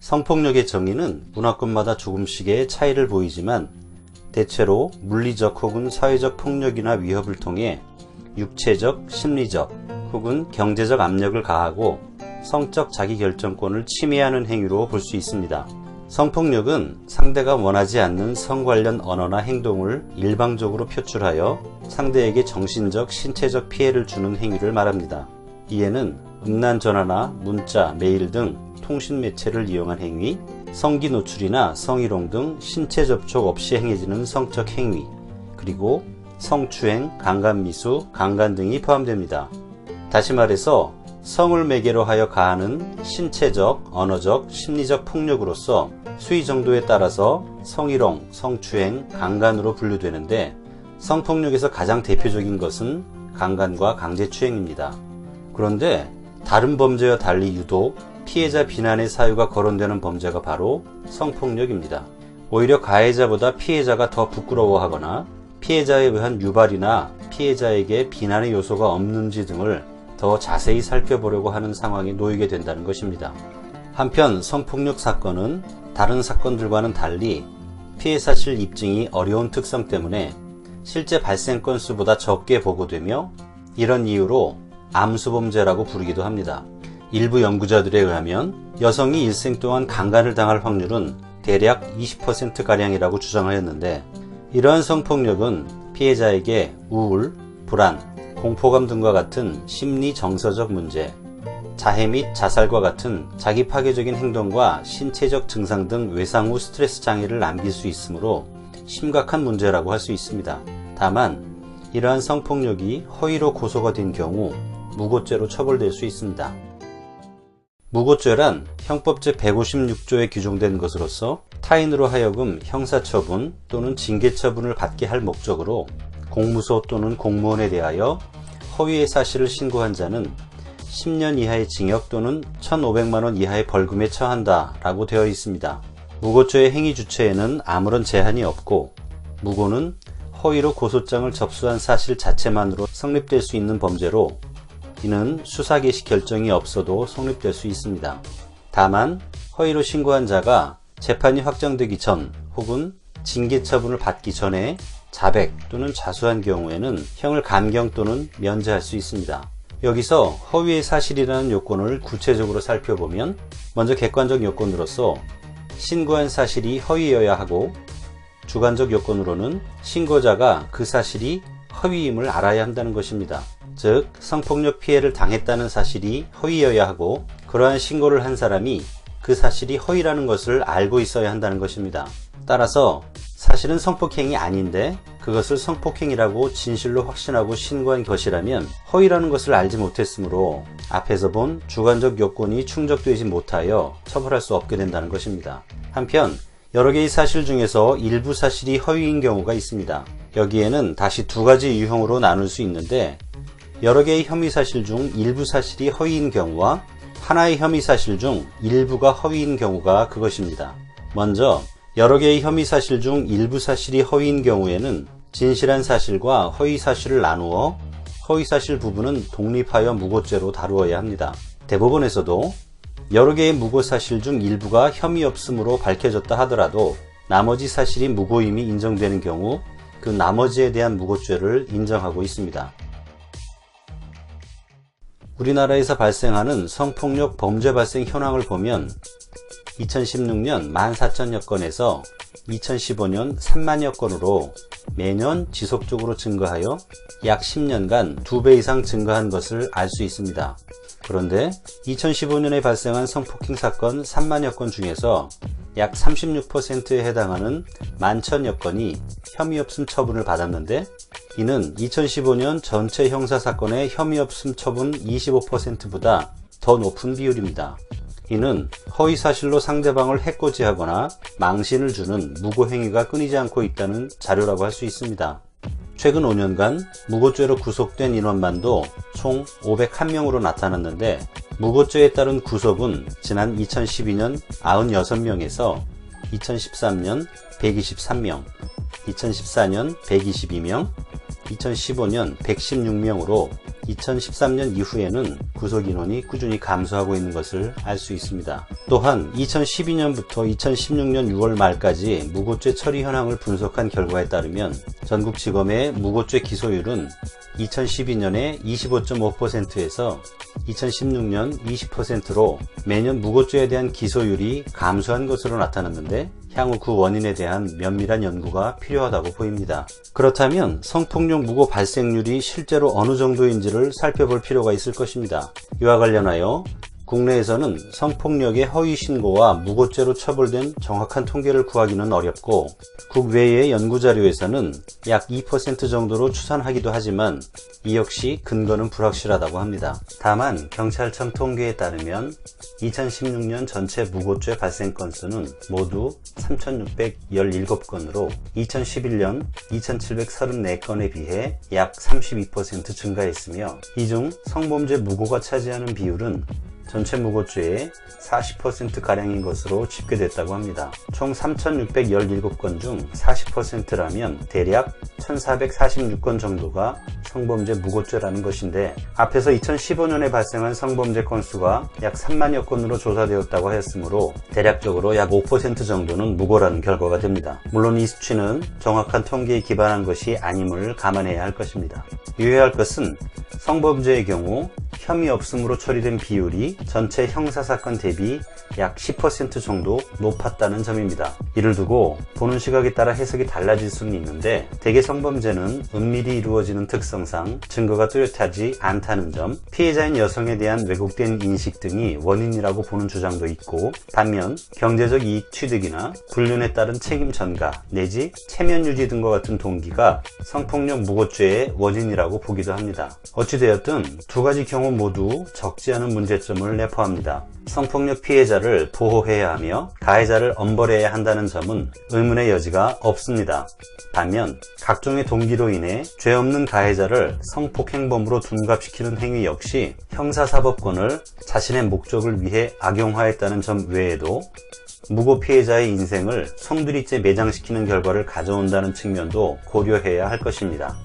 성폭력의 정의는 문화권마다 조금씩의 차이를 보이지만 대체로 물리적 혹은 사회적 폭력이나 위협을 통해 육체적, 심리적 혹은 경제적 압력을 가하고 성적 자기결정권을 침해하는 행위로 볼 수 있습니다. 성폭력은 상대가 원하지 않는 성 관련 언어나 행동을 일방적으로 표출하여 상대에게 정신적, 신체적 피해를 주는 행위를 말합니다. 이에는 음란 전화나 문자, 메일 등 통신 매체를 이용한 행위, 성기 노출이나 성희롱 등 신체 접촉 없이 행해지는 성적 행위, 그리고 성추행, 강간미수, 강간 등이 포함됩니다. 다시 말해서 성을 매개로 하여 가하는 신체적, 언어적, 심리적 폭력으로서 수위 정도에 따라서 성희롱, 성추행, 강간으로 분류되는데 성폭력에서 가장 대표적인 것은 강간과 강제추행입니다. 그런데 다른 범죄와 달리 유독 피해자 비난의 사유가 거론되는 범죄가 바로 성폭력입니다. 오히려 가해자보다 피해자가 더 부끄러워하거나 피해자에 의한 유발이나 피해자에게 비난의 요소가 없는지 등을 더 자세히 살펴보려고 하는 상황에 놓이게 된다는 것입니다. 한편 성폭력 사건은 다른 사건들과는 달리 피해 사실 입증이 어려운 특성 때문에 실제 발생 건수보다 적게 보고되며 이런 이유로 암수범죄라고 부르기도 합니다. 일부 연구자들에 의하면 여성이 일생 동안 강간을 당할 확률은 대략 20%가량이라고 주장하였는데 이러한 성폭력은 피해자에게 우울, 불안, 공포감 등과 같은 심리 정서적 문제, 자해 및 자살과 같은 자기 파괴적인 행동과 신체적 증상 등 외상 후 스트레스 장애를 남길 수 있으므로 심각한 문제라고 할 수 있습니다. 다만 이러한 성폭력이 허위로 고소가 된 경우 무고죄로 처벌될 수 있습니다. 무고죄란 형법 제156조에 규정된 것으로서 타인으로 하여금 형사처분 또는 징계처분을 받게 할 목적으로 공무소 또는 공무원에 대하여 허위의 사실을 신고한 자는 10년 이하의 징역 또는 1,500만원 이하의 벌금에 처한다 라고 되어 있습니다. 무고죄의 행위 주체에는 아무런 제한이 없고 무고는 허위로 고소장을 접수한 사실 자체만으로 성립될 수 있는 범죄로 이는 수사 개시 결정이 없어도 성립될 수 있습니다. 다만 허위로 신고한 자가 재판이 확정되기 전 혹은 징계 처분을 받기 전에 자백 또는 자수한 경우에는 형을 감경 또는 면제할 수 있습니다. 여기서 허위의 사실이라는 요건을 구체적으로 살펴보면 먼저 객관적 요건으로서 신고한 사실이 허위여야 하고 주관적 요건으로는 신고자가 그 사실이 허위임을 알아야 한다는 것입니다. 즉 성폭력 피해를 당했다는 사실이 허위여야 하고 그러한 신고를 한 사람이 그 사실이 허위라는 것을 알고 있어야 한다는 것입니다. 따라서 사실은 성폭행이 아닌데 그것을 성폭행이라고 진실로 확신하고 신고한 것이라면 허위라는 것을 알지 못했으므로 앞에서 본 주관적 요건이 충족되지 못하여 처벌할 수 없게 된다는 것입니다. 한편 여러 개의 사실 중에서 일부 사실이 허위인 경우가 있습니다. 여기에는 다시 두 가지 유형으로 나눌 수 있는데 여러 개의 혐의 사실 중 일부 사실이 허위인 경우와 하나의 혐의 사실 중 일부가 허위인 경우가 그것입니다. 먼저 여러 개의 혐의 사실 중 일부 사실이 허위인 경우에는 진실한 사실과 허위 사실을 나누어 허위 사실 부분은 독립하여 무고죄로 다루어야 합니다. 대법원에서도 여러 개의 무고 사실 중 일부가 혐의 없음으로 밝혀졌다 하더라도 나머지 사실이 무고임이 인정되는 경우 그 나머지에 대한 무고죄를 인정하고 있습니다. 우리나라에서 발생하는 성폭력 범죄 발생 현황을 보면 2016년 14,000여 건에서 2015년 30,000여 건으로 매년 지속적으로 증가하여 약 10년간 2배 이상 증가한 것을 알 수 있습니다. 그런데 2015년에 발생한 성폭행 사건 30,000여 건 중에서 약 36%에 해당하는 11,000여 건이 혐의 없음 처분을 받았는데 이는 2015년 전체 형사사건의 혐의 없음 처분 25%보다 더 높은 비율입니다. 이는 허위사실로 상대방을 해코지하거나 망신을 주는 무고행위가 끊이지 않고 있다는 자료라고 할 수 있습니다. 최근 5년간 무고죄로 구속된 인원만도 총 501명으로 나타났는데 무고죄에 따른 구속은 지난 2012년 96명에서 2013년 123명, 2014년 122명, 2015년 116명으로 2013년 이후에는 구속 인원이 꾸준히 감소하고 있는 것을 알 수 있습니다. 또한 2012년부터 2016년 6월 말까지 무고죄 처리 현황을 분석한 결과에 따르면 전국지검의 무고죄 기소율은 2012년에 25.5%에서 2016년 20%로 매년 무고죄에 대한 기소율이 감소한 것으로 나타났는데 향후 그 원인에 대한 면밀한 연구가 필요하다고 보입니다. 그렇다면 성폭력 무고 발생률이 실제로 어느 정도인지를 살펴볼 필요가 있을 것입니다. 이와 관련하여 국내에서는 성폭력의 허위 신고와 무고죄로 처벌된 정확한 통계를 구하기는 어렵고 국외의 연구자료에서는 약 2% 정도로 추산하기도 하지만 이 역시 근거는 불확실하다고 합니다. 다만 경찰청 통계에 따르면 2016년 전체 무고죄 발생 건수는 모두 3,617건으로 2011년 2,734건에 비해 약 32% 증가했으며 이 중 성범죄 무고가 차지하는 비율은 전체 무고죄의 40%가량인 것으로 집계됐다고 합니다. 총 3,617건 중 40%라면 대략 1,446건 정도가 성범죄 무고죄라는 것인데 앞에서 2015년에 발생한 성범죄 건수가 약 3만여 건으로 조사되었다고 하였으므로 대략적으로 약 5% 정도는 무고라는 결과가 됩니다. 물론 이 수치는 정확한 통계에 기반한 것이 아님을 감안해야 할 것입니다. 유의할 것은 성범죄의 경우 혐의 없음으로 처리된 비율이 전체 형사사건 대비 약 10% 정도 높았다는 점입니다. 이를 두고 보는 시각에 따라 해석이 달라질 수는 있는데 대개 성범죄는 은밀히 이루어지는 특성상 증거가 뚜렷하지 않다는 점, 피해자인 여성에 대한 왜곡된 인식 등이 원인이라고 보는 주장도 있고 반면 경제적 이익 취득이나 불륜에 따른 책임 전가 내지 체면 유지 등과 같은 동기가 성폭력 무고죄의 원인이라고 보기도 합니다. 어찌되었든 두 가지 경우 모두 적지 않은 문제점을 내포합니다. 성폭력 피해자를 보호해야 하며 가해자를 엄벌해야 한다는 점은 의문의 여지가 없습니다. 반면 각종의 동기로 인해 죄 없는 가해자를 성폭행범으로 둔갑시키는 행위 역시 형사사법권을 자신의 목적을 위해 악용하였다는 점 외에도 무고 피해자의 인생을 송두리째 매장시키는 결과를 가져온다는 측면도 고려해야 할 것입니다.